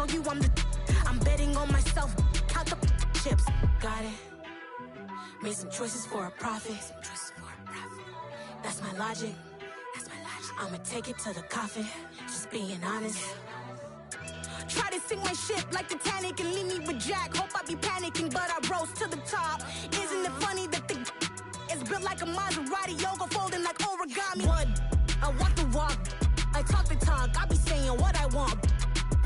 show you I'm betting on myself. Count the chips. Got it. Made some choices for a profit. That's my logic. I'ma take it to the coffin. Just being honest. Try to sink my ship like Titanic and leave me with Jack. Hope I be panicking, but I rose to the top. Isn't it funny that the is built like a Maserati, yoga folding like origami? What? I walk the walk, I talk the talk. I be saying what I want.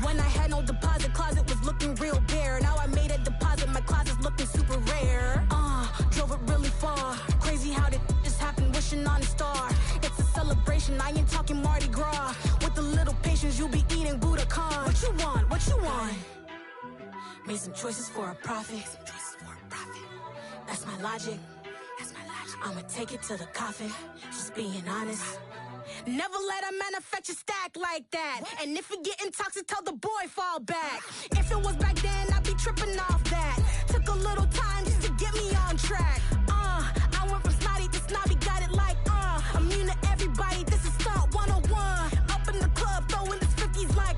When I had no deposit, closet was looking real bare. Now I made a deposit, my closet's looking super rare. Drove it really far. Crazy how did just happen, wishing on a star. It's a celebration, I ain't talking Mardi Gras. With a little patience, you'll be eating Budokan. What you want? What you want? Made some choices for a profit. That's my logic. I'ma take it to the coffin. Just being honest. Never let a manufacture stack like that. And if it getting toxic, tell the boy fall back. If it was back then, I'd be tripping off that. Took a little time just to get me on track. I went from snotty to snobby, got it like immune to everybody, this is Stunt 101. Up in the club, throwing this 50s like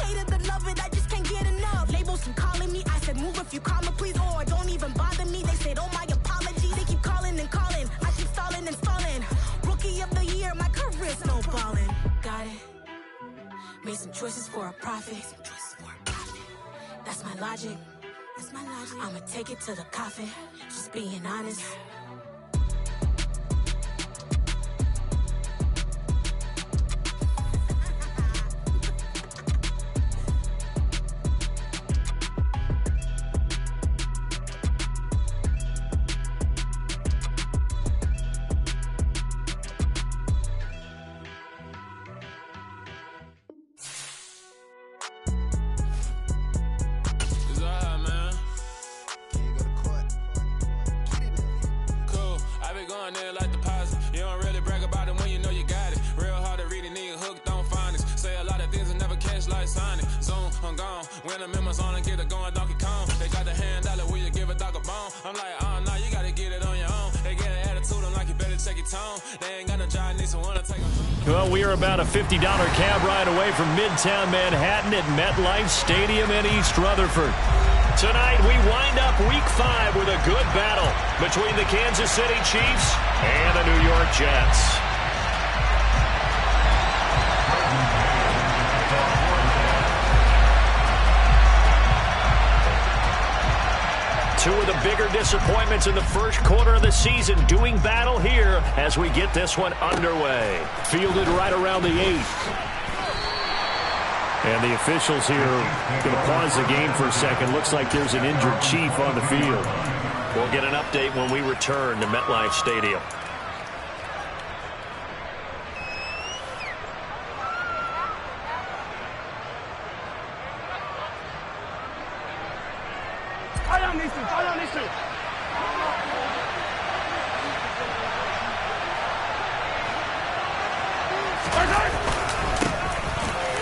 hate it or love it, I just can't get enough. Labels keep calling me, I said move if you call me please, or don't even bother me. They said oh my apology, they keep calling and calling. I keep stalling and stalling. Rookie of the year, my career's snowballing. Got it. Made some choices for a profit. That's my logic. I'ma take it to the coffin. Just being honest. Well, we are about a $50 cab ride away from Midtown Manhattan at MetLife Stadium in East Rutherford. Tonight, we wind up Week 5 with a good battle between the Kansas City Chiefs and the New York Jets. Two of the bigger disappointments in the first quarter of the season doing battle here as we get this one underway. Fielded right around the 8th. And the officials here going to pause the game for a second. Looks like there's an injured Chief on the field. We'll get an update when we return to MetLife Stadium.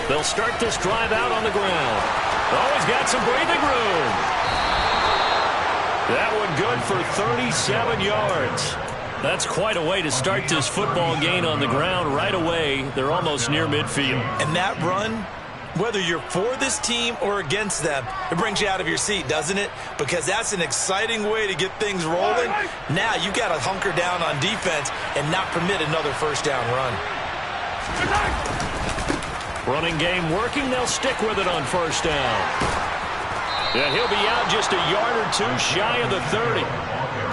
They'll start this drive out on the ground. Always got some breathing room. That one good for 37 yards. That's quite a way to start this football game on the ground right away. They're almost near midfield. And that run, whether you're for this team or against them, it brings you out of your seat, doesn't it? Because that's an exciting way to get things rolling. Now you've got to hunker down on defense and not permit another first down run. Running game working. They'll stick with it on first down. Yeah, he'll be out just a yard or two shy of the 30.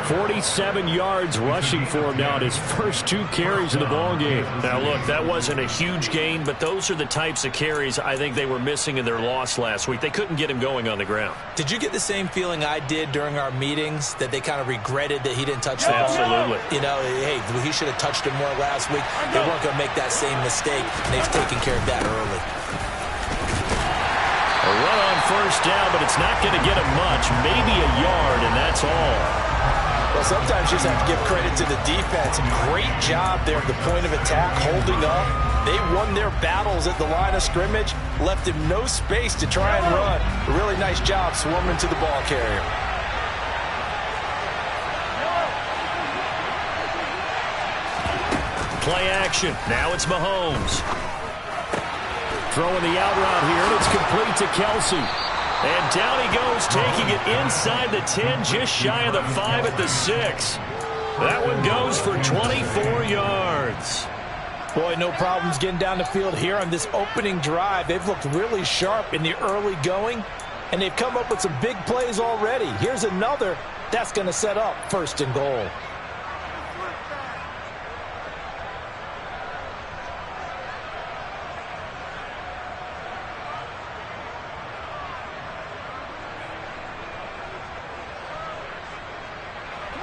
47 yards rushing for him now at his first 2 carries of the ball game. Now, look, that wasn't a huge gain, but those are the types of carries I think they were missing in their loss last week. They couldn't get him going on the ground. Did you get the same feeling I did during our meetings, that they kind of regretted that he didn't touch the ball? Absolutely. You know, hey, he should have touched it more last week. They weren't going to make that same mistake, and they've taken care of that early. A run on first down, but it's not going to get him much. Maybe a yard, and that's all. Well, sometimes you just have to give credit to the defense. Great job there at the point of attack, holding up. They won their battles at the line of scrimmage, left him no space to try and run. A really nice job swarming to the ball carrier. Play action. Now it's Mahomes. Throwing the out route here, and it's complete to Kelsey. And down he goes, taking it inside the 10, just shy of the 5 at the 6. That one goes for 24 yards. Boy, no problems getting down the field here on this opening drive. They've looked really sharp in the early going, and they've come up with some big plays already. Here's another that's going to set up 1st and goal.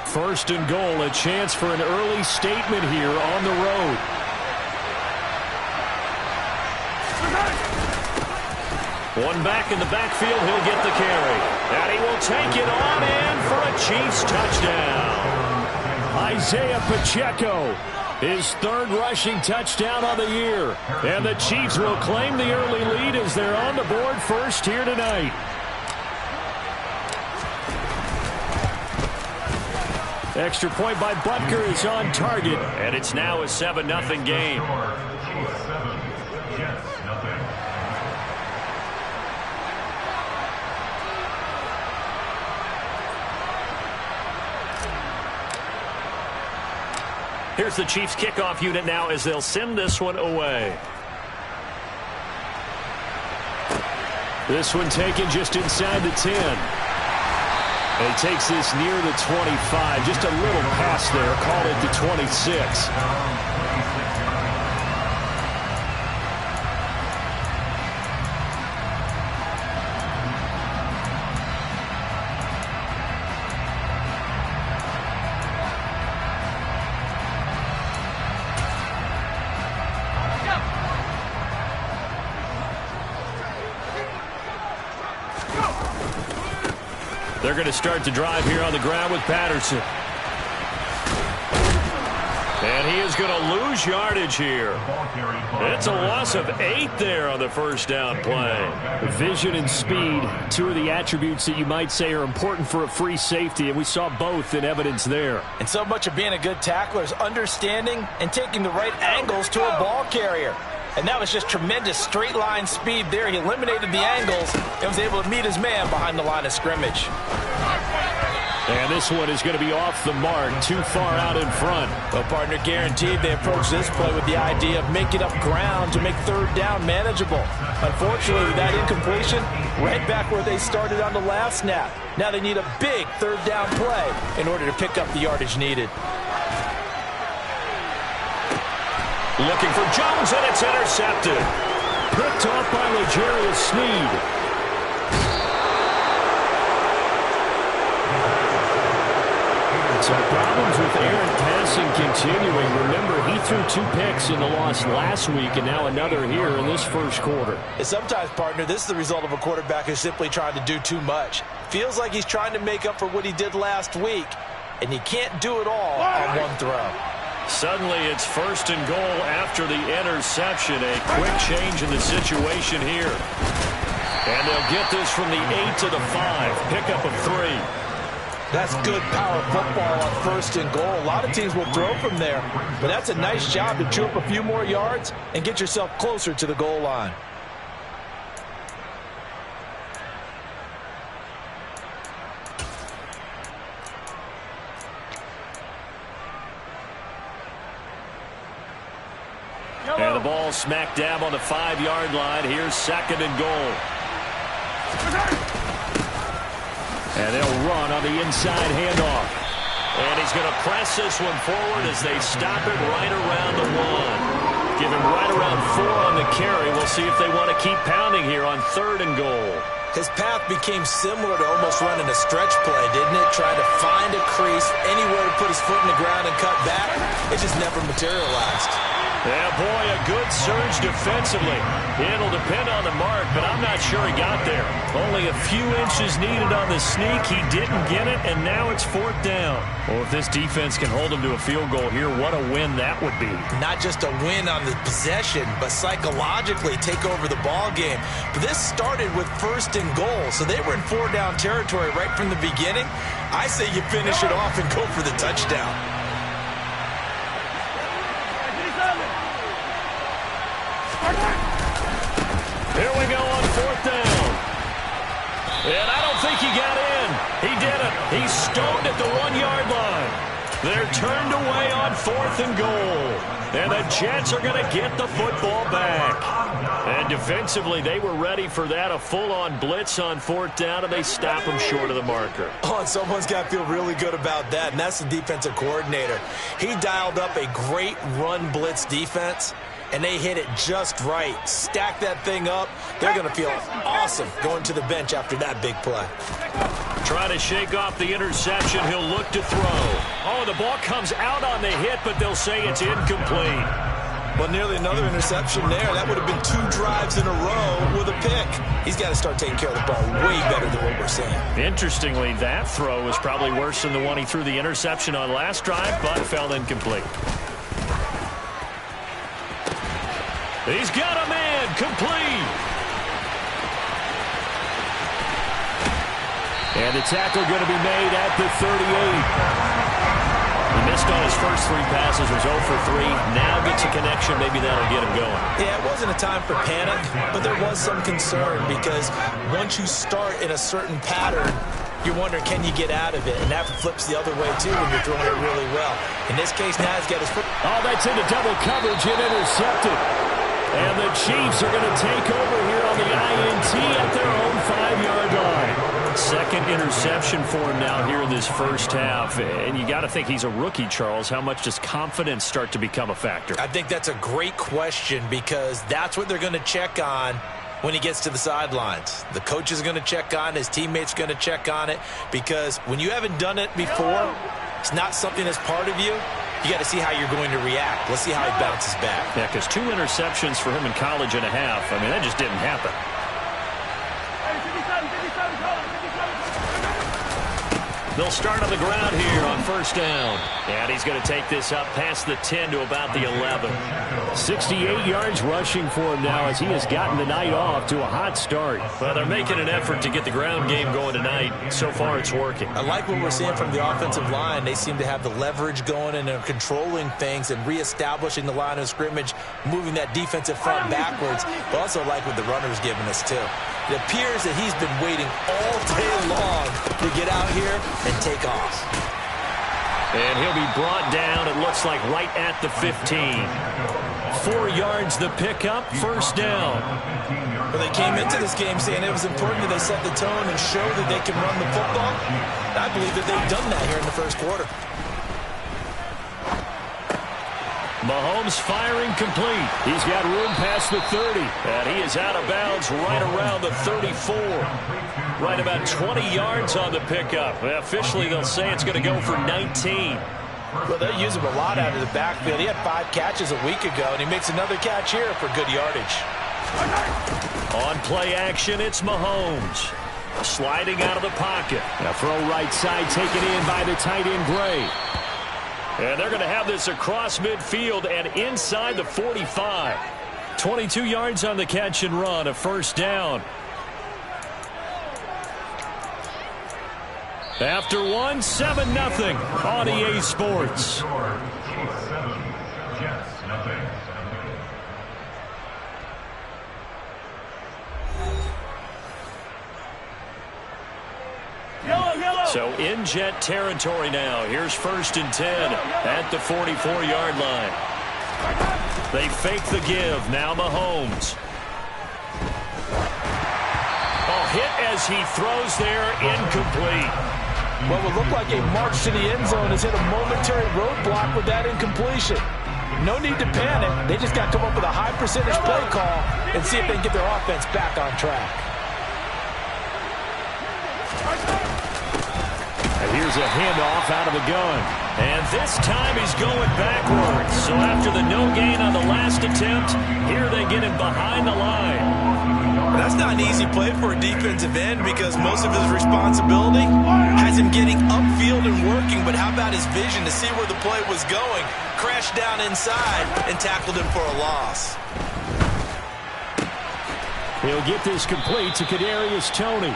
First and goal, a chance for an early statement here on the road. One back in the backfield, he'll get the carry. And he will take it on in for a Chiefs touchdown. Isaiah Pacheco, his 3rd rushing touchdown on the year. And the Chiefs will claim the early lead as they're on the board first here tonight. Extra point by Butker is on target, and it's now a 7-0 game. Here's the Chiefs kickoff unit now as they'll send this one away. This one taken just inside the 10. And he takes this near the 25. Just a little pass there. Call it the 26. They're going to start the drive here on the ground with Patterson. And he is going to lose yardage here. It's a loss of 8 there on the first down play. Vision and speed, 2 of the attributes that you might say are important for a free safety, and we saw both in evidence there. And so much of being a good tackler is understanding and taking the right angles to a ball carrier. And that was just tremendous straight line speed there. He eliminated the angles and was able to meet his man behind the line of scrimmage. And this one is going to be off the mark, too far out in front. Well, partner, guaranteed they approach this play with the idea of making up ground to make 3rd down manageable. Unfortunately, with that incompletion, right back where they started on the last snap. Now they need a big 3rd down play in order to pick up the yardage needed. Looking for Jones, and it's intercepted. Picked off by L'Jarius Sneed. So problems with Aaron passing continuing. Remember, he threw 2 picks in the loss last week, and now another here in this first quarter. And sometimes, partner, this is the result of a quarterback who's simply trying to do too much. Feels like he's trying to make up for what he did last week, and he can't do it all on one throw. Suddenly, it's 1st and goal after the interception. A quick change in the situation here. And they'll get this from the 8 to the 5. Pickup of 3. That's good power football on 1st and goal. A lot of teams will throw from there, but that's a nice job to chew up a few more yards and get yourself closer to the goal line. And the ball smack dab on the 5-yard line. Here's 2nd and goal. And they'll run on the inside handoff. And he's going to press this one forward as they stop it right around the 1. Give him right around 4 on the carry. We'll see if they want to keep pounding here on 3rd and goal. His path became similar to almost running a stretch play, didn't it? Trying to find a crease, anywhere to put his foot in the ground and cut back. It just never materialized. Yeah, boy, a good surge defensively. It'll depend on the mark, but I'm not sure he got there. Only a few inches needed on the sneak. He didn't get it, and now it's 4th down. Well, if this defense can hold him to a field goal here, what a win that would be. Not just a win on the possession, but psychologically take over the ball game. But this started with 1st and goal, so they were in 4-down territory right from the beginning. I say you finish it off and go for the touchdown. think he got in. He didn't. He's stoned at the 1-yard line. They're turned away on 4th and goal. And the Jets are going to get the football back. And defensively, they were ready for that, a full-on blitz on 4th down, and they stop them short of the marker. Oh, and someone's got to feel really good about that, and that's the defensive coordinator. He dialed up a great run blitz defense, and they hit it just right. Stack that thing up. They're going to feel awesome going to the bench after that big play. Trying to shake off the interception. He'll look to throw. Oh, the ball comes out on the hit, but they'll say it's incomplete. Well, nearly another interception there. That would have been 2 drives in a row with a pick. He's got to start taking care of the ball way better than what we're seeing. Interestingly, that throw was probably worse than the one he threw the interception on last drive, but fell incomplete. He's got a man, complete. And the tackle going to be made at the 38. He missed on his first 3 passes, was 0 for 3. Now gets a connection. Maybe that'll get him going. Yeah, it wasn't a time for panic, but there was some concern because once you start in a certain pattern, you're wondering, can you get out of it? And that flips the other way, too, when you're throwing it really well. In this case, now he's got his foot. Oh, that's into double coverage and intercepted. And the Chiefs are going to take over here on the INT at their own 5-yard line. Second interception for him now here in this first half. And you got to think he's a rookie, Charles. How much does confidence start to become a factor? I think that's a great question because that's what they're going to check on when he gets to the sidelines. The coach is going to check on it. His teammates are going to check on it because when you haven't done it before, it's not something that's part of you. You got to see how you're going to react. Let's see how he bounces back. Yeah, because 2 interceptions for him in college and a half. I mean, that just didn't happen. They'll start on the ground here on first down. And he's going to take this up past the 10 to about the 11. 68 yards rushing for him now as he has gotten the night off to a hot start. Well, they're making an effort to get the ground game going tonight. So far, it's working. I like what we're seeing from the offensive line. They seem to have the leverage going and they're controlling things and reestablishing the line of scrimmage, moving that defensive front backwards. But also like what the runner's giving us, too. It appears that he's been waiting all day long to get out here and take off. And he'll be brought down, it looks like, right at the 15. 4 yards the pickup, first down. Well, they came into this game saying it was important that they set the tone and show that they can run the football. I believe that they've done that here in the first quarter. Mahomes firing complete. He's got room past the 30. And he is out of bounds right around the 34. Right about 20 yards on the pickup. Officially, they'll say it's going to go for 19. Well, they'll use him a lot out of the backfield. He had 5 catches a week ago, and he makes another catch here for good yardage. On play action, it's Mahomes. Sliding out of the pocket. A throw right side taken in by the tight end Gray. And they're going to have this across midfield and inside the 45. 22 yards on the catch and run, a first down. After 1, 7-0 on EA Sports. So in Jet territory now. Here's 1st and 10 at the 44-yard line. They fake the give. Now Mahomes. Oh, hit as he throws there, incomplete. What would look like a march to the end zone has hit a momentary roadblock with that incompletion. No need to panic. They just got to come up with a high percentage play call and see if they can get their offense back on track. And here's a handoff out of the gun. And this time he's going backwards. So after the no gain on the last attempt, here they get him behind the line. That's not an easy play for a defensive end because most of his responsibility has him getting upfield and working. But how about his vision to see where the play was going? Crashed down inside and tackled him for a loss. He'll get this complete to Kadarius Toney.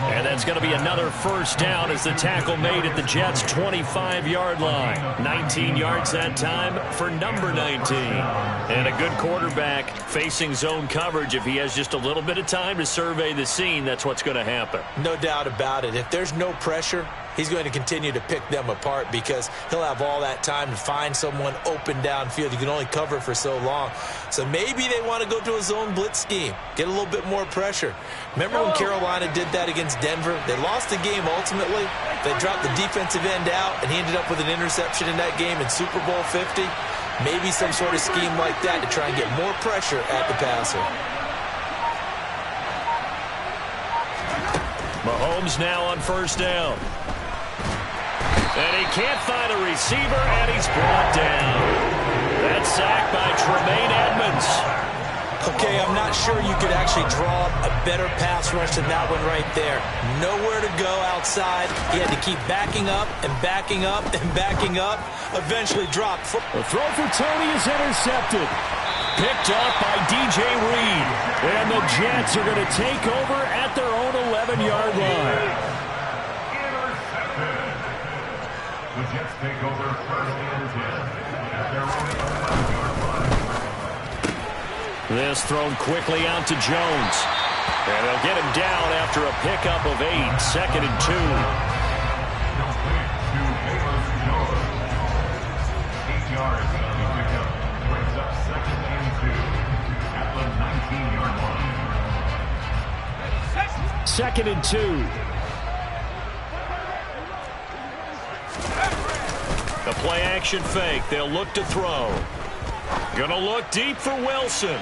And that's going to be another first down as the tackle made at the Jets' 25-yard line. 19 yards that time for number 19. And a good quarterback facing zone coverage. If he has just a little bit of time to survey the scene, that's what's going to happen. No doubt about it. If there's no pressure, he's going to continue to pick them apart because he'll have all that time to find someone open downfield. You can only cover for so long. So maybe they want to go to a zone blitz scheme, get a little bit more pressure. Remember when Carolina did that against Denver? They lost the game ultimately. They dropped the defensive end out, and he ended up with an interception in that game in Super Bowl 50. Maybe some sort of scheme like that to try and get more pressure at the passer. Mahomes now on first down. And he can't find a receiver, and he's brought down. That's sacked by Tremaine Edmonds. Okay, I'm not sure you could actually draw a better pass rush than that one right there. Nowhere to go outside. He had to keep backing up and backing up and backing up. Eventually dropped. The throw for Tony is intercepted. Picked up by DJ Reed. And the Jets are going to take over at their own 11-yard line. The Jets take over first and 10 at their own 11-yard line. This thrown quickly out to Jones. And they'll get him down after a pickup of 8. Second and 2. Second and 2. The play action fake. They'll look to throw. Gonna look deep for Wilson.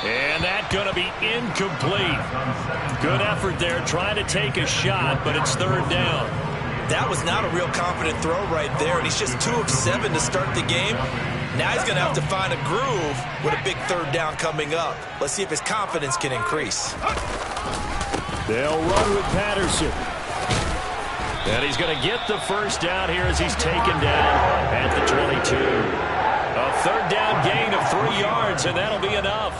And that gonna be incomplete. Good effort there trying to take a shot, but it's third down. That was not a real confident throw right there, and he's just 2 of 7 to start the game. Now he's going to have to find a groove with a big third down coming up. Let's see if his confidence can increase. They'll run with Patterson. And he's going to get the first down here as he's taken down at the 22. A third down gain of 3 yards, and that'll be enough.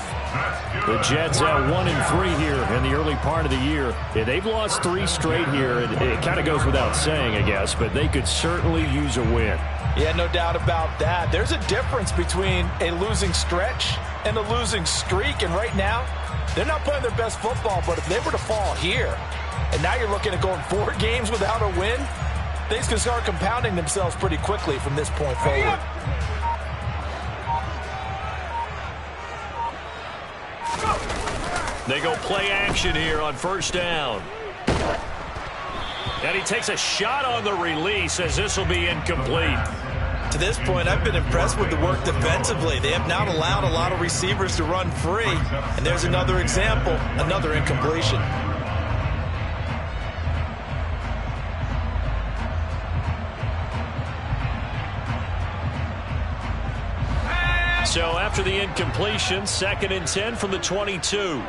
The Jets at 1-3 here in the early part of the year. They've lost 3 straight here. It kind of goes without saying, I guess, but they could certainly use a win. Yeah, no doubt about that. There's a difference between a losing stretch and a losing streak, and right now, they're not playing their best football, but if they were to fall here, and now you're looking at going 4 games without a win, things can start compounding themselves pretty quickly from this point forward. They go play action here on first down. And he takes a shot on the release as this will be incomplete. To this point, I've been impressed with the work defensively. They have not allowed a lot of receivers to run free. And there's another example, another incompletion. So after the incompletion, 2nd and 10 from the 22.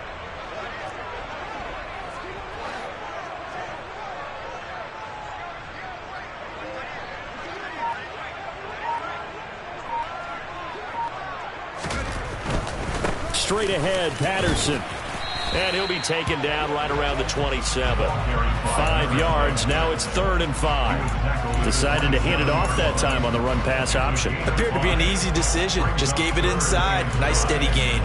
Straight ahead, Patterson. And he'll be taken down right around the 27. 5 yards. Now it's 3rd and 5. Decided to hand it off that time on the run-pass option. Appeared to be an easy decision. Just gave it inside. Nice steady gain.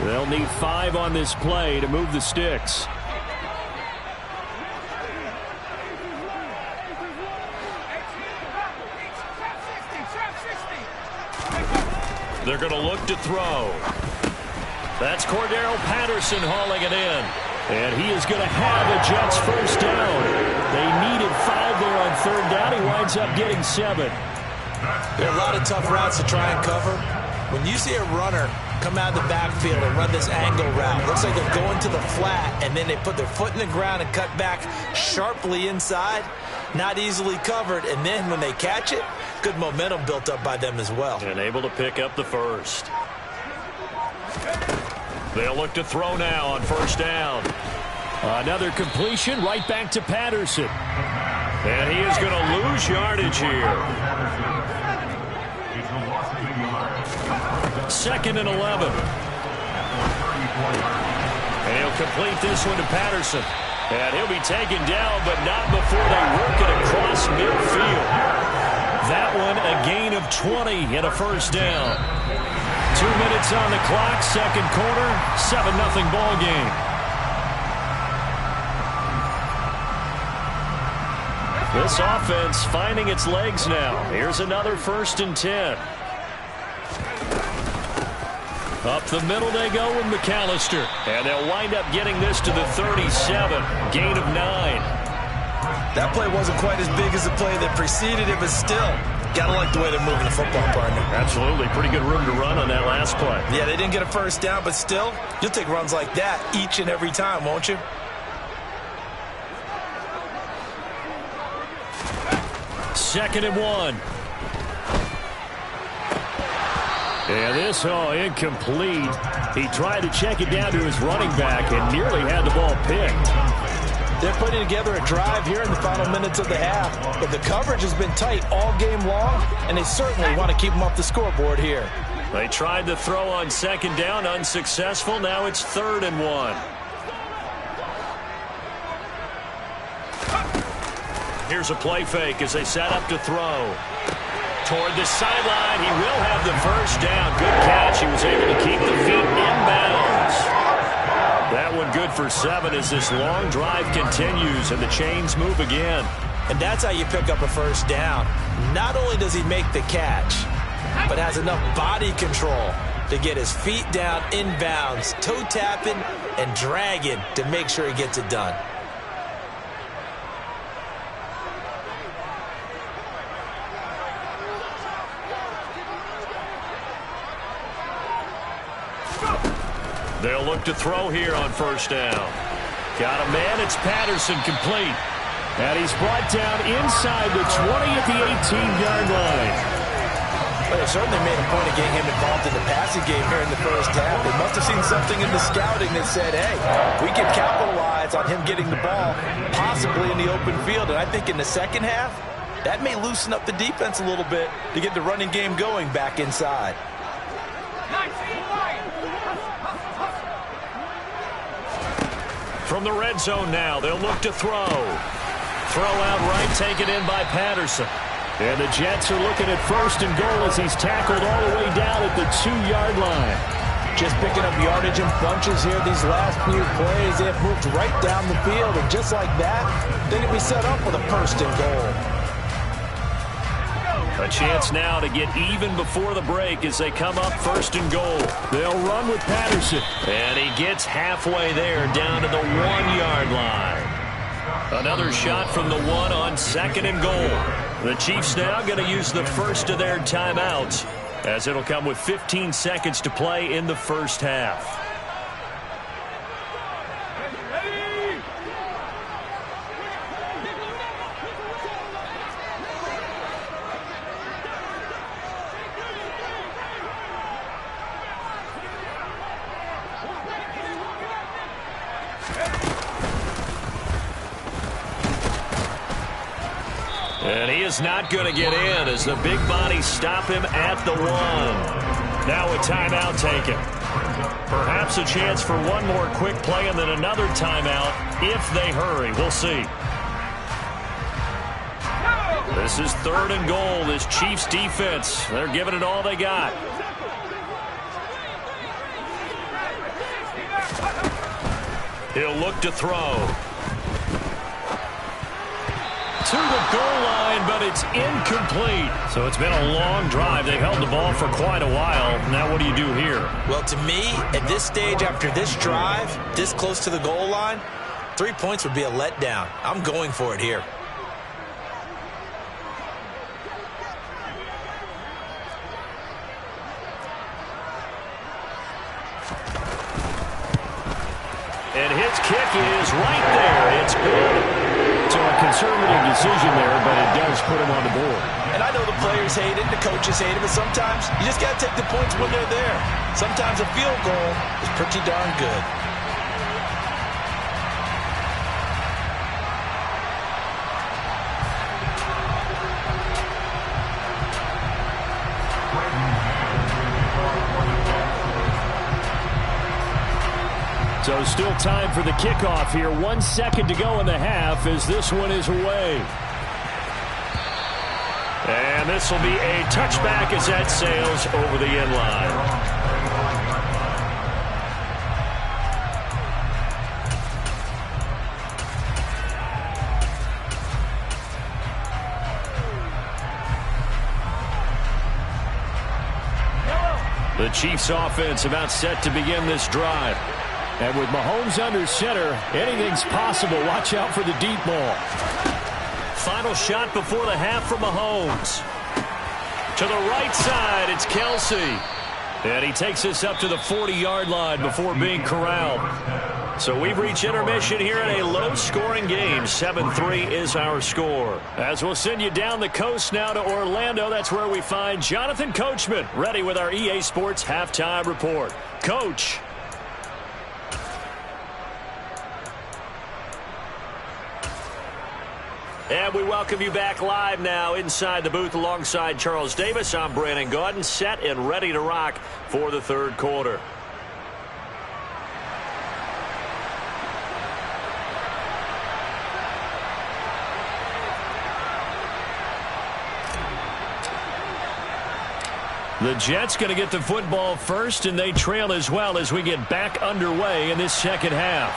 They'll need 5 on this play to move the sticks. They're going to look to throw. That's Cordero Patterson hauling it in. And he is going to have a Jets first down. They needed 5 there on 3rd down. He winds up getting 7. There are a lot of tough routes to try and cover. When you see a runner come out of the backfield and run this angle route, looks like they're going to the flat, and then they put their foot in the ground and cut back sharply inside. Not easily covered, and then when they catch it, good momentum built up by them as well. And able to pick up the first. They'll look to throw now on first down. Another completion right back to Patterson. And he is going to lose yardage here. 2nd and 11. And he'll complete this one to Patterson. And he'll be taken down, but not before they work it across midfield. That one a gain of 20 and a first down. 2 minutes on the clock, second quarter, 7-0 ball game. This offense finding its legs now. Here's another 1st and 10. Up the middle they go with McAllister. And they'll wind up getting this to the 37. Gain of 9. That play wasn't quite as big as the play that preceded it, but still, gotta like the way they're moving the football, partner. Absolutely. Pretty good room to run on that last play. Yeah, they didn't get a first down, but still, you'll take runs like that each and every time, won't you? Second and 1. And this, incomplete. He tried to check it down to his running back and nearly had the ball picked. They're putting together a drive here in the final minutes of the half, but the coverage has been tight all game long, and they certainly want to keep them off the scoreboard here. They tried to throw on second down, unsuccessful. Now it's 3rd and 1. Here's a play fake as they set up to throw. Toward the sideline, he will have the first down. Good catch. He was able to keep the feet inbounds. That one good for 7 as this long drive continues and the chains move again. And that's how you pick up a first down. Not only does he make the catch, but has enough body control to get his feet down inbounds, toe tapping and dragging to make sure he gets it done. They'll look to throw here on first down. Got a man. It's Patterson, complete. And he's brought down inside the 20 at the 18-yard line. Well, they certainly made a point of getting him involved in the passing game here in the first half. They must have seen something in the scouting that said, hey, we can capitalize on him getting the ball, possibly in the open field. And I think in the second half, that may loosen up the defense a little bit to get the running game going back inside. From the red zone now, they'll look to throw. Throw out right, taken in by Patterson. And the Jets are looking at 1st and goal as he's tackled all the way down at the 2-yard line. Just picking up yardage in bunches here these last few plays. They have moved right down the field, and just like that, they can be set up with a 1st and goal. A chance now to get even before the break as they come up 1st and goal. They'll run with Patterson. And he gets halfway there down to the 1-yard line. Another shot from the 1 on 2nd and goal. The Chiefs now going to use the first of their timeouts as it'll come with 15 seconds to play in the first half. And he is not going to get in as the big bodies stop him at the 1. Now a timeout taken. Perhaps a chance for one more quick play and then another timeout if they hurry. We'll see. This is 3rd and goal. This Chiefs defense, they're giving it all they got. He'll look to throw. To the goal line, but it's incomplete. So it's been a long drive. They've held the ball for quite a while. Now what do you do here? Well, to me, at this stage, after this drive, this close to the goal line, 3 points would be a letdown. I'm going for it here. And his kick is right there. It's good. So a conservative decision there, but it does put him on the board. And I know the players hate it, the coaches hate it, but sometimes you just got to take the points when they're there. Sometimes a field goal is pretty darn good. So So still time for the kickoff here. 1 second to go in the half as this one is away. And this will be a touchback as that sails over the end line. The Chiefs offense about set to begin this drive. And with Mahomes under center, anything's possible. Watch out for the deep ball. Final shot before the half from Mahomes. To the right side, it's Kelsey. And he takes us up to the 40-yard line before being corralled. So we've reached intermission here in a low-scoring game. 7-3 is our score. As we'll send you down the coast now to Orlando, that's where we find Jonathan Coachman, ready with our EA Sports halftime report. Coach. And we welcome you back live now inside the booth alongside Charles Davis. I'm Brandon Gaudin, set and ready to rock for the third quarter. The Jets going to get the football first, and they trail as well as we get back underway in this second half.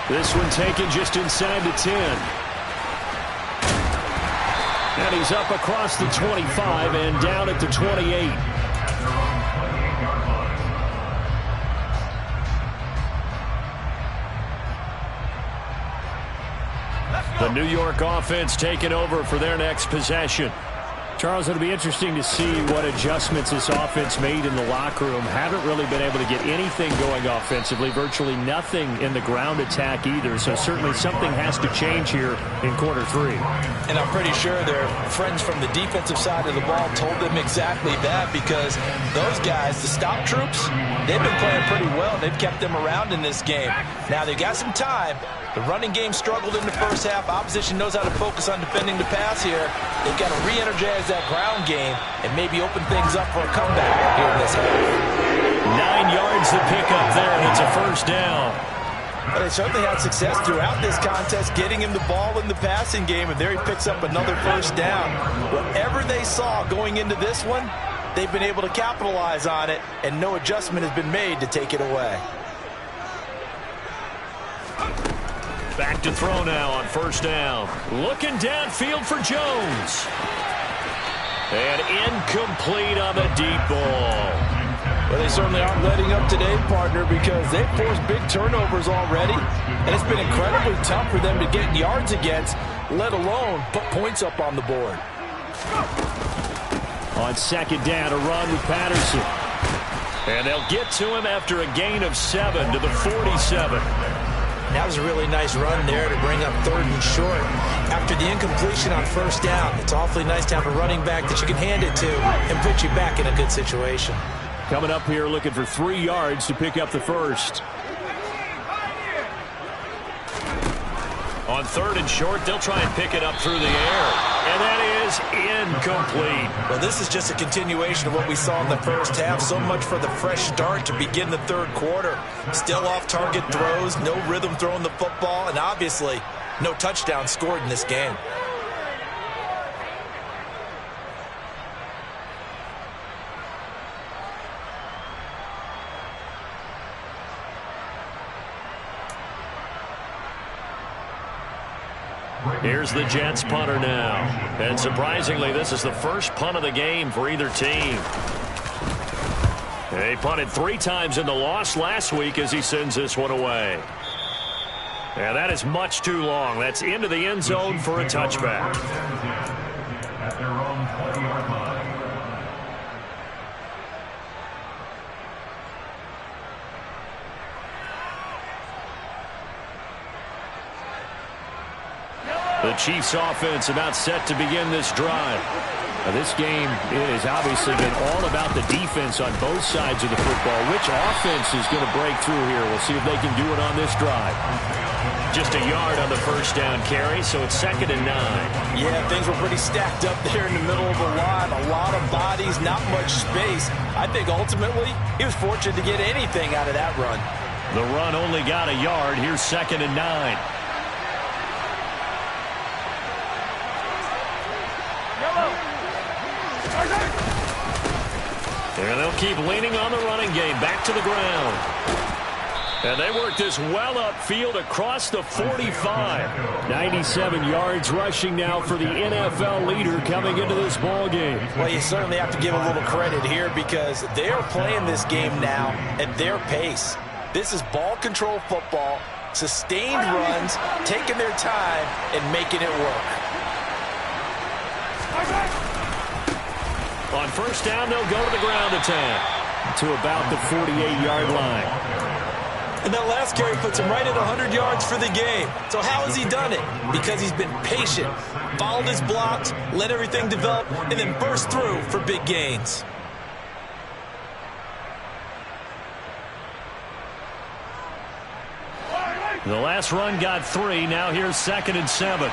This one taken just inside the 10. And he's up across the 25 and down at the 28. The New York offense taking over for their next possession. Charles, it'll be interesting to see what adjustments this offense made in the locker room. Haven't really been able to get anything going offensively, virtually nothing in the ground attack either. So certainly something has to change here in quarter three. And I'm pretty sure their friends from the defensive side of the ball told them exactly that, because those guys, the stop troops, they've been playing pretty well. They've kept them around in this game. Now they've got some time. The running game struggled in the first half. Opposition knows how to focus on defending the pass here. They've got to re-energize that ground game and maybe open things up for a comeback here in this half. 9 yards to pick up there, and it's a first down. Well, they certainly had success throughout this contest, getting him the ball in the passing game, and there he picks up another first down. Whatever they saw going into this one, they've been able to capitalize on it, and no adjustment has been made to take it away. Back to throw now on first down. Looking downfield for Jones. And incomplete on the deep ball. Well, they certainly aren't letting up today, partner, because they've forced big turnovers already. And it's been incredibly tough for them to get yards against, let alone put points up on the board. On second down, a run with Patterson. And they'll get to him after a gain of 7 to the 47. That was a really nice run there to bring up third and short. After the incompletion on first down, it's awfully nice to have a running back that you can hand it to and put you back in a good situation. Coming up here looking for 3 yards to pick up the first. On third and short, they'll try and pick it up through the air. And that is incomplete. Well, this is just a continuation of what we saw in the first half. So much for the fresh start to begin the third quarter. Still off-target throws, no rhythm throwing the football, and obviously no touchdown scored in this game. Here's the Jets punter now. And surprisingly, this is the first punt of the game for either team. They punted 3 times in the loss last week as he sends this one away. And that is much too long. That's into the end zone for a touchback. At their own 20-yard line. The Chiefs offense about set to begin this drive. Now, this game has obviously been all about the defense on both sides of the football. Which offense is going to break through here? We'll see if they can do it on this drive. Just a yard on the first down carry, so it's 2nd and 9. Yeah, things were pretty stacked up there in the middle of the line. A lot of bodies, not much space. I think ultimately he was fortunate to get anything out of that run. The run only got a yard. Here's 2nd and 9. And they'll keep leaning on the running game. Back to the ground. And they work this well upfield across the 45. 97 yards rushing now for the NFL leader coming into this ball game. Well, you certainly have to give a little credit here because they are playing this game now at their pace. This is ball control football, sustained runs, taking their time and making it work. On 1st down, they'll go to the ground attack to about the 48-yard line. And that last carry puts him right at 100 yards for the game. So how has he done it? Because he's been patient, followed his blocks, let everything develop, and then burst through for big gains. The last run got 3. Now here's 2nd and 7.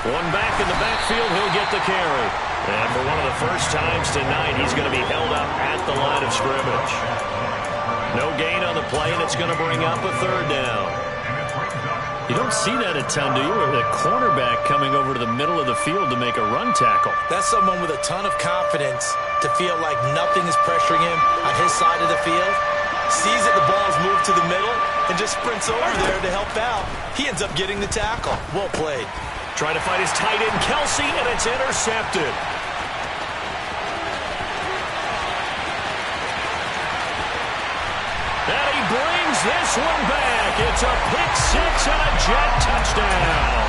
One back in the backfield, he'll get the carry. And for one of the first times tonight, he's going to be held up at the line of scrimmage. No gain on the play, and it's going to bring up a 3rd down. You don't see that a ton, do you? Or the cornerback coming over to the middle of the field to make a run tackle. That's someone with a ton of confidence to feel like nothing is pressuring him on his side of the field. Sees that the ball's moved to the middle and just sprints over there to help out. He ends up getting the tackle. Well played. Trying to find his tight end, Kelsey, and it's intercepted. And he brings this one back. It's a pick-6 and a jet touchdown.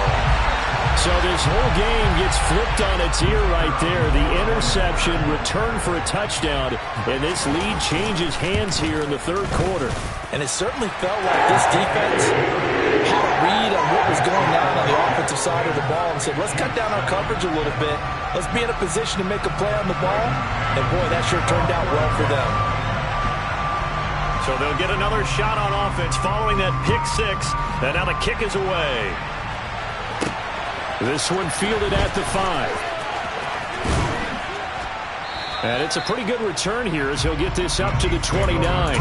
So this whole game gets flipped on its ear right there. The interception, return for a touchdown, and this lead changes hands here in the 3rd quarter. And it certainly felt like this defense had a read on what was going on the offensive side of the ball and said, let's cut down our coverage a little bit. Let's be in a position to make a play on the ball. And, boy, that sure turned out well for them. So they'll get another shot on offense following that pick-6, and now the kick is away. This one fielded at the 5. And it's a pretty good return here as he'll get this up to the 29.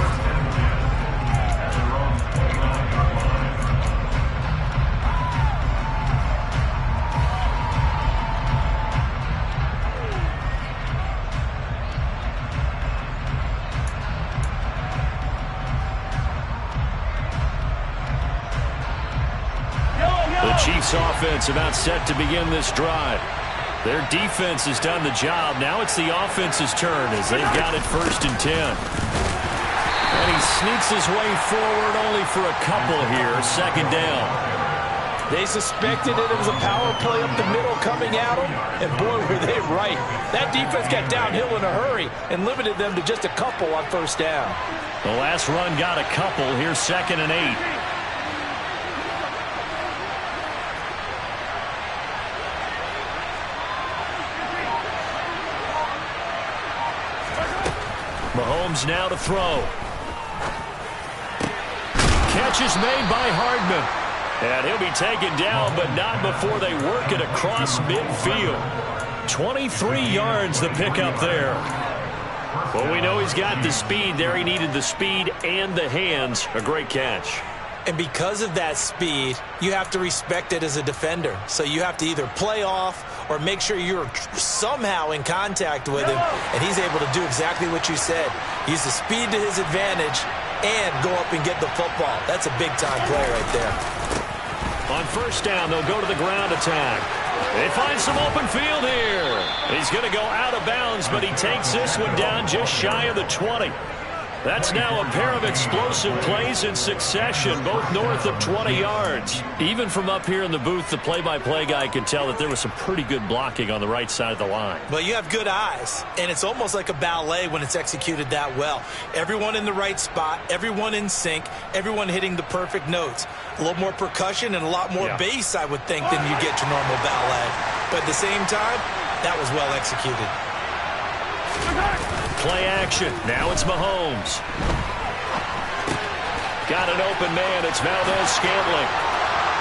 Chiefs offense about set to begin this drive. Their defense has done the job. Now it's the offense's turn as they've got it 1st and 10. And he sneaks his way forward only for a couple here. 2nd down. They suspected it was a power play up the middle coming at them, and boy, were they right. That defense got downhill in a hurry and limited them to just a couple on 1st down. The last run got a couple. Here's 2nd and 8. Mahomes now to throw. Catch is made by Hardman. And he'll be taken down, but not before they work it across midfield. 23 yards the pickup there. Well, we know he's got the speed there. He needed the speed and the hands. A great catch. And because of that speed, you have to respect it as a defender. So you have to either play off or make sure you're somehow in contact with him, and he's able to do exactly what you said. Use the speed to his advantage and go up and get the football. That's a big-time play right there. On 1st down, they'll go to the ground attack. They find some open field here. He's going to go out of bounds, but he takes this one down just shy of the 20. That's now a pair of explosive plays in succession, both north of 20 yards. Even from up here in the booth, the play-by-play guy could tell that there was some pretty good blocking on the right side of the line. Well, you have good eyes, and it's almost like a ballet when it's executed that well. Everyone in the right spot, everyone in sync, everyone hitting the perfect notes. A little more percussion and a lot more bass, I would think, than you get to normal ballet. But at the same time, that was well executed. Play action. Now it's Mahomes. Got an open man. It's Valdez-Scantling.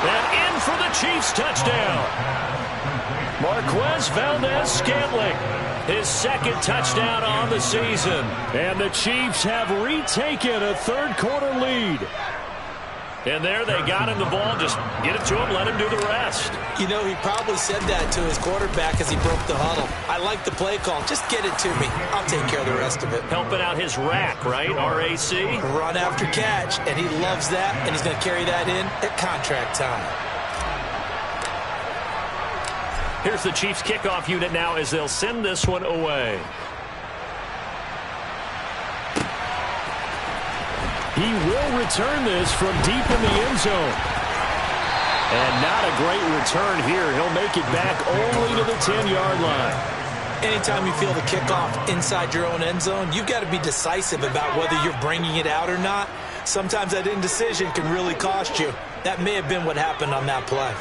And in for the Chiefs touchdown. Marquez Valdez-Scantling. His second touchdown on the season. And the Chiefs have retaken a third-quarter lead. And there they got him the ball. Just get it to him, let him do the rest. You know, he probably said that to his quarterback as he broke the huddle. I like the play call. Just get it to me. I'll take care of the rest of it. Helping out his rack, right? R-A-C? Run after catch, and he loves that, and he's going to carry that in at contract time. Here's the Chiefs kickoff unit now as they'll send this one away. He will return this from deep in the end zone. And not a great return here. He'll make it back only to the 10-yard line. Anytime you feel the kickoff inside your own end zone, you've got to be decisive about whether you're bringing it out or not. Sometimes that indecision can really cost you. That may have been what happened on that play.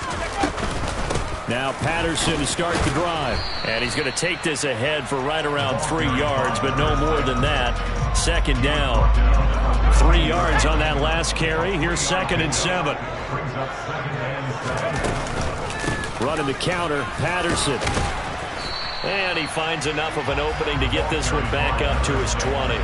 Now Patterson to start the drive. And he's going to take this ahead for right around 3 yards, but no more than that. Second down. 3 yards on that last carry. Here's 2nd and 7. Running the counter, Patterson. And he finds enough of an opening to get this one back up to his 20.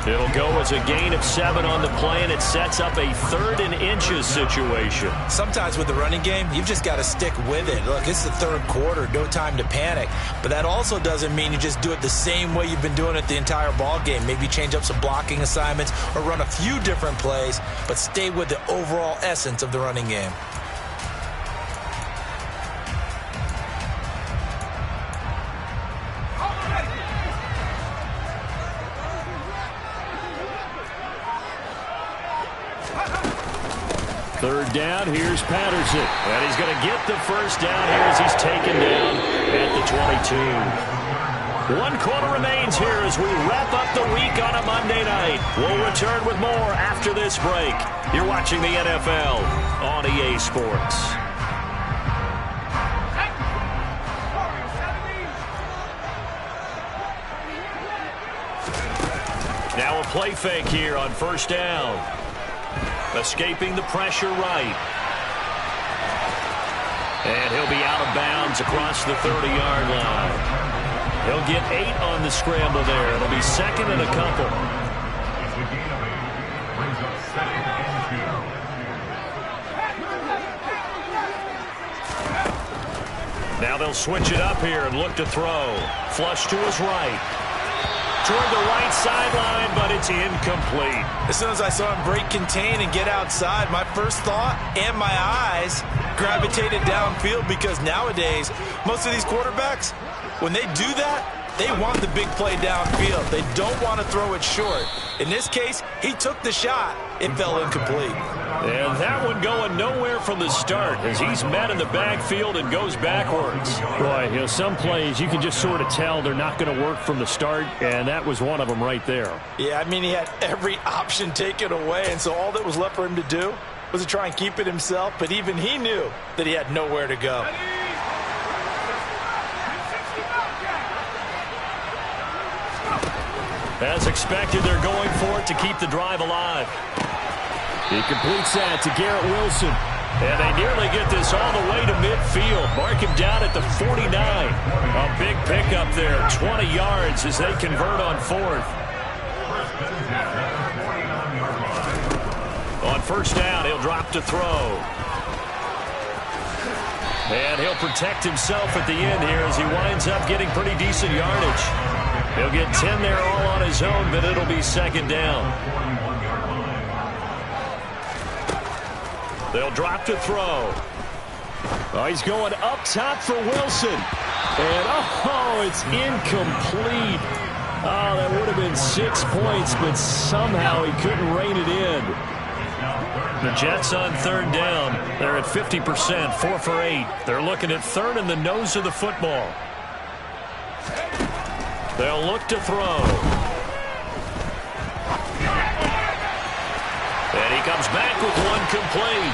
It'll go as a gain of 7 on the play, and it sets up a 3rd and inches situation. Sometimes with the running game, you've just got to stick with it. Look, it's the third quarter, no time to panic. But that also doesn't mean you just do it the same way you've been doing it the entire ball game. Maybe change up some blocking assignments or run a few different plays, but stay with the overall essence of the running game. Third down, here's Patterson. And he's going to get the first down here as he's taken down at the 22. 1 quarter remains here as we wrap up the week on a Monday night. We'll return with more after this break. You're watching the NFL on EA Sports. Now a play fake here on first down. Escaping the pressure right. And he'll be out of bounds across the 30-yard line. He'll get 8 on the scramble there. It'll be 2nd and a couple. Now they'll switch it up here and look to throw. Flush to his right. Toward the right sideline, but it's incomplete. As soon as I saw him break contain and get outside, my first thought and my eyes gravitated downfield, because nowadays, most of these quarterbacks, when they do that, they want the big play downfield. They don't want to throw it short. In this case, he took the shot. It fell incomplete. And that one going nowhere from the start as he's met in the backfield and goes backwards. Boy, you know, some plays you can just sort of tell they're not going to work from the start, and that was one of them right there. Yeah, I mean, he had every option taken away, and so all that was left for him to do was to try and keep it himself, but even he knew that he had nowhere to go. As expected, they're going for it to keep the drive alive. He completes that to Garrett Wilson. And they nearly get this all the way to midfield. Mark him down at the 49. A big pickup there, 20 yards as they convert on 4th. On first down, he'll drop to throw. And he'll protect himself at the end here as he winds up getting pretty decent yardage. He'll get 10 there all on his own, but it'll be 2nd down. They'll drop to throw. Oh, he's going up top for Wilson. And, oh, it's incomplete. Oh, that would have been 6 points, but somehow he couldn't rein it in. The Jets on 3rd down. They're at 50%, 4 for 8. They're looking at 3rd in the nose of the football. They'll look to throw. And he comes back with one complete.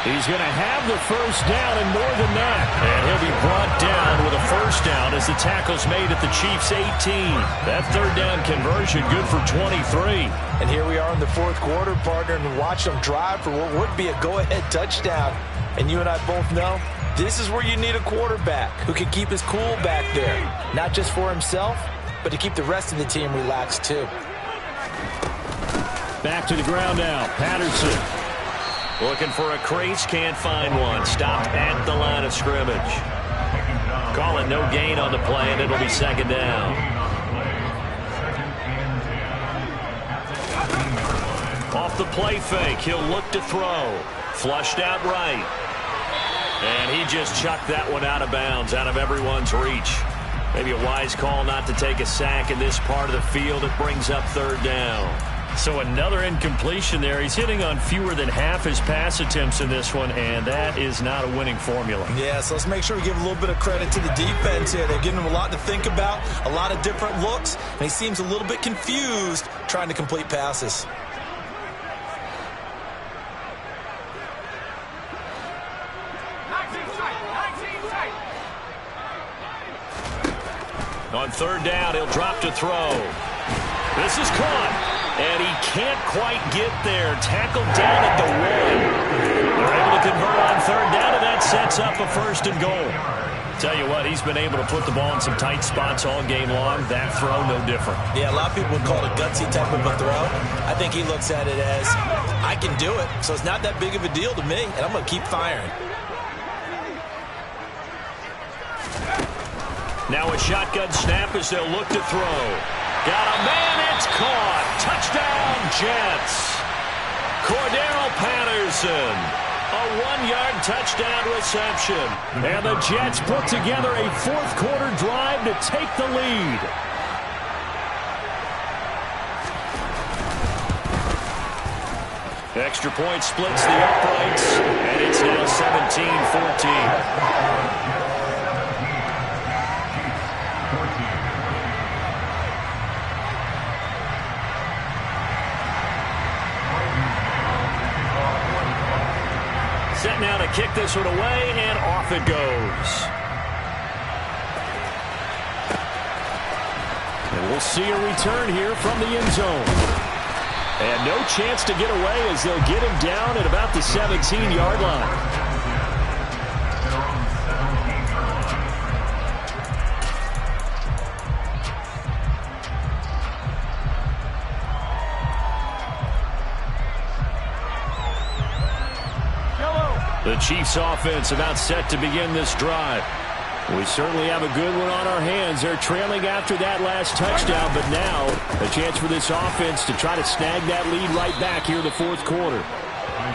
He's going to have the first down and more than that. And he'll be brought down with a first down as the tackle's made at the Chiefs' 18. That 3rd down conversion good for 23. And here we are in the 4th quarter, partner, and watch them drive for what would be a go-ahead touchdown. And you and I both know This is where you need a quarterback who can keep his cool back there. Not just for himself, but to keep the rest of the team relaxed too. Back to the ground now. Patterson. Looking for a crease, can't find one. Stopped at the line of scrimmage. Call it no gain on the play, and it'll be second down. Off the play fake, he'll look to throw. Flushed out right. And he just chucked that one out of bounds, out of everyone's reach. Maybe a wise call not to take a sack in this part of the field. It brings up third down. So another incompletion there. He's hitting on fewer than half his pass attempts in this one, and that is not a winning formula. Yeah, so let's make sure we give a little bit of credit to the defense here. They're giving him a lot to think about, a lot of different looks, and he seems a little bit confused trying to complete passes. On third down, he'll drop to throw. This is caught, and he can't quite get there. Tackled down at the 1. They're able to convert on third down, and that sets up a first and goal. Tell you what, he's been able to put the ball in some tight spots all game long. That throw, no different. Yeah, a lot of people would call it a gutsy type of a throw. I think he looks at it as, I can do it, so it's not that big of a deal to me, and I'm going to keep firing. Now a shotgun snap as they'll look to throw. Got a man, it's caught. Touchdown, Jets. Cordero Patterson. A 1-yard touchdown reception. And the Jets put together a fourth-quarter drive to take the lead. Extra point splits the uprights, and it's now 17-14. Set now to kick this one away, and off it goes. And we'll see a return here from the end zone. And no chance to get away as they'll get him down at about the 17-yard line. The Chiefs offense about set to begin this drive. We certainly have a good one on our hands. They're trailing after that last touchdown, but now a chance for this offense to try to snag that lead right back here in the fourth quarter.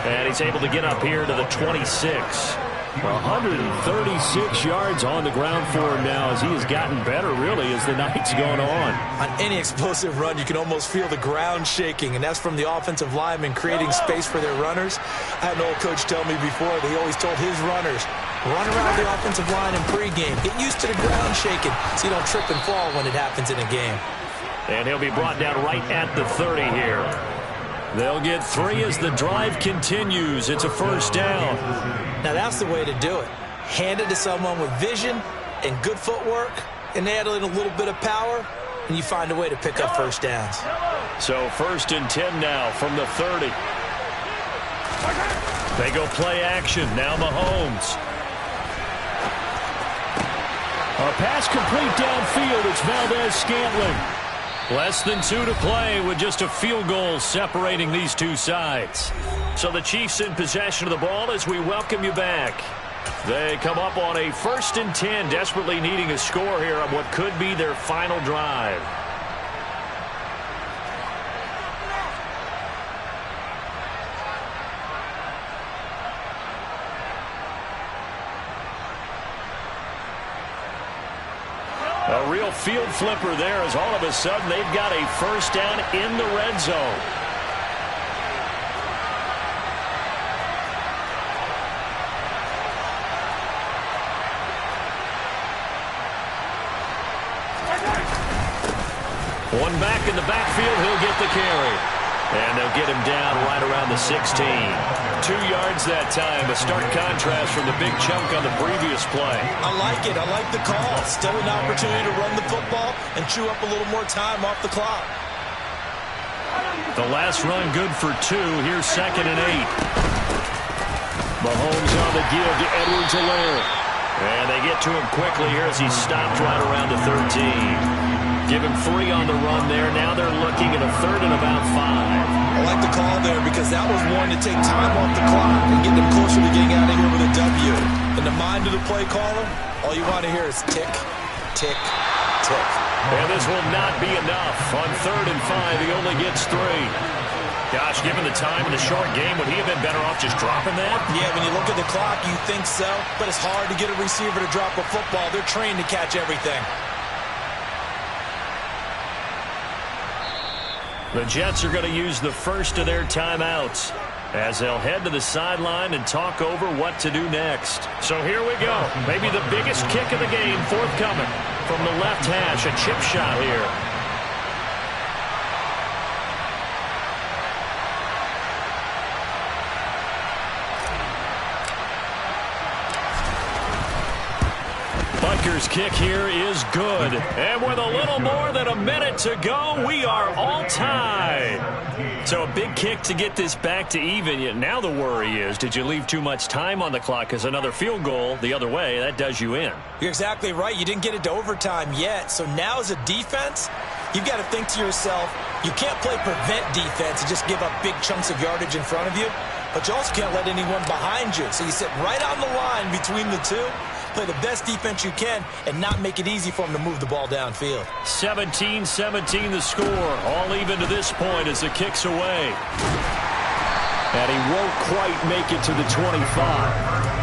And he's able to get up here to the 26. 136 yards on the ground for him now as he has gotten better, really, as the night's gone on. On any explosive run, you can almost feel the ground shaking, and that's from the offensive linemen creating space for their runners. I had an old coach tell me before that he always told his runners, run around the offensive line in pregame. Get used to the ground shaking so you don't trip and fall when it happens in a game. And he'll be brought down right at the 30 here. They'll get 3 as the drive continues. It's a first down. Now that's the way to do it. Hand it to someone with vision and good footwork, and add in a little bit of power, and you find a way to pick up first downs. So 1st and 10 now from the 30. They go play action. Now Mahomes. A pass complete downfield. It's Valdez-Scantling. Less than 2 to play with just a field goal separating these two sides. So the Chiefs in possession of the ball as we welcome you back. They come up on a 1st and 10, desperately needing a score here on what could be their final drive. A real field flipper there as all of a sudden they've got a first down in the red zone. One back in the backfield, he'll get the carry. And they'll get him down right around the 16. 2 yards that time, a stark contrast from the big chunk on the previous play. I like it. I like the call. Still an opportunity to run the football and chew up a little more time off the clock. The last run good for 2. Here's 2nd and 8. Mahomes on the give to Edwards-Helaire. And they get to him quickly here as he stopped right around the 13. Give him 3 on the run there. Now they're looking at a 3rd and about 5. I like the call there because that was one to take time off the clock and get them closer to getting out of here with a W. In the mind of the play caller, all you want to hear is tick, tick, tick. And this will not be enough. On 3rd and 5, he only gets 3. Gosh, given the time in the short game, would he have been better off just dropping that? Yeah, when you look at the clock, you think so. But it's hard to get a receiver to drop a football. They're trained to catch everything. The Jets are going to use the first of their timeouts as they'll head to the sideline and talk over what to do next. So here we go. Maybe the biggest kick of the game forthcoming from the left hash. A chip shot here. Butker's kick here is good. And with a little more than a minute to go, we are all tied. So a big kick to get this back to even. Yet now the worry is, did you leave too much time on the clock? Because another field goal the other way, that does you in. You're exactly right. You didn't get it to overtime yet. So now as a defense, you've got to think to yourself, you can't play prevent defense and just give up big chunks of yardage in front of you. But you also can't let anyone behind you. So you sit right on the line between the two. Play the best defense you can and not make it easy for them to move the ball downfield. 17-17 the score. All even to this point as the kick's away. And he won't quite make it to the 25.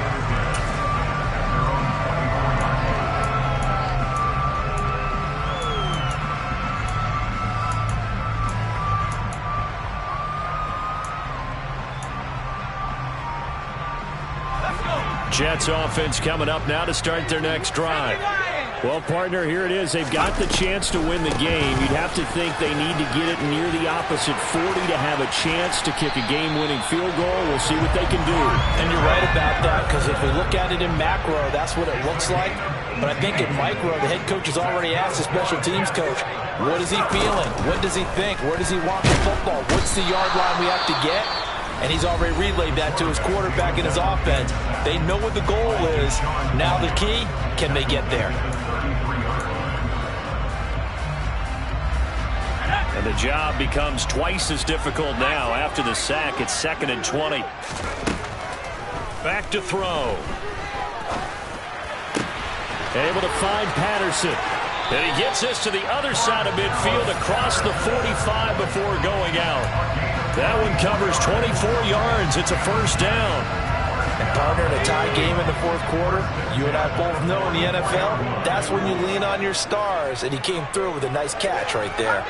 Jets offense coming up now to start their next drive. Well, partner, here it is. They've got the chance to win the game. You'd have to think they need to get it near the opposite 40 to have a chance to kick a game-winning field goal. We'll see what they can do. And you're right about that, because if we look at it in macro, that's what it looks like. But I think in micro, the head coach has already asked the special teams coach, what is he feeling? What does he think? Where does he want the football? What's the yard line we have to get? And he's already relayed that to his quarterback and his offense. They know what the goal is. Now the key, can they get there? And the job becomes twice as difficult now. After the sack, it's 2nd and 20. Back to throw. Able to find Patterson. And he gets this to the other side of midfield across the 45 before going out. That one covers 24 yards. It's a first down. And partner, in a tie game in the fourth quarter, you and I both know in the NFL, that's when you lean on your stars. And he came through with a nice catch right there.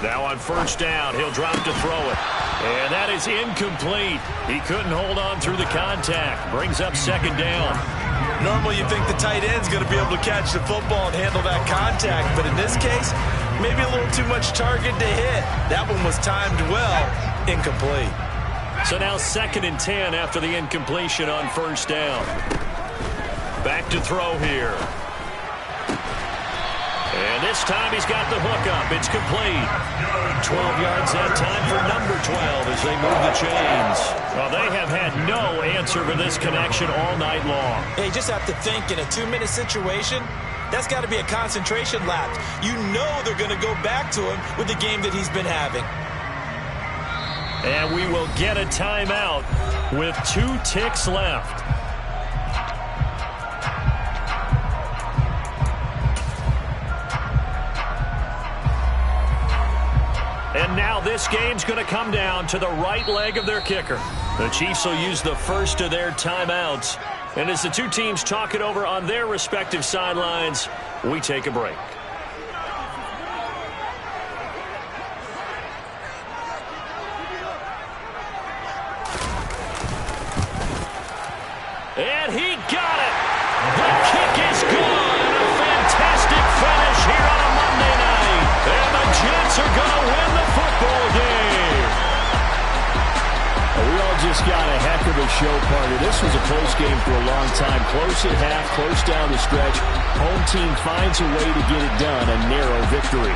Now on first down, he'll drop to throw it. And that is incomplete. He couldn't hold on through the contact. Brings up 2nd down. Normally you think the tight end's going to be able to catch the football and handle that contact. But in this case, maybe a little too much target to hit. That one was timed well. Incomplete. So now 2nd and 10 after the incompletion on first down. Back to throw here. And this time he's got the hook up. It's complete. 12 yards that time for number 12 as they move the chains. Well, they have had no answer for this connection all night long. Hey, you just have to think in a 2-minute situation, that's got to be a concentration lapse. You know they're going to go back to him with the game that he's been having. And we will get a timeout with 2 ticks left. And now this game's going to come down to the right leg of their kicker. The Chiefs will use the first of their timeouts. And as the two teams talk it over on their respective sidelines, we take a break. And he got it. The kick is good. A fantastic finish here on a Monday night. And the Jets are going to win the football game. We all just got a heck of a show, partner. This was a close game for a long time. Close at half, close down the stretch. Home team finds a way to get it done. A narrow victory.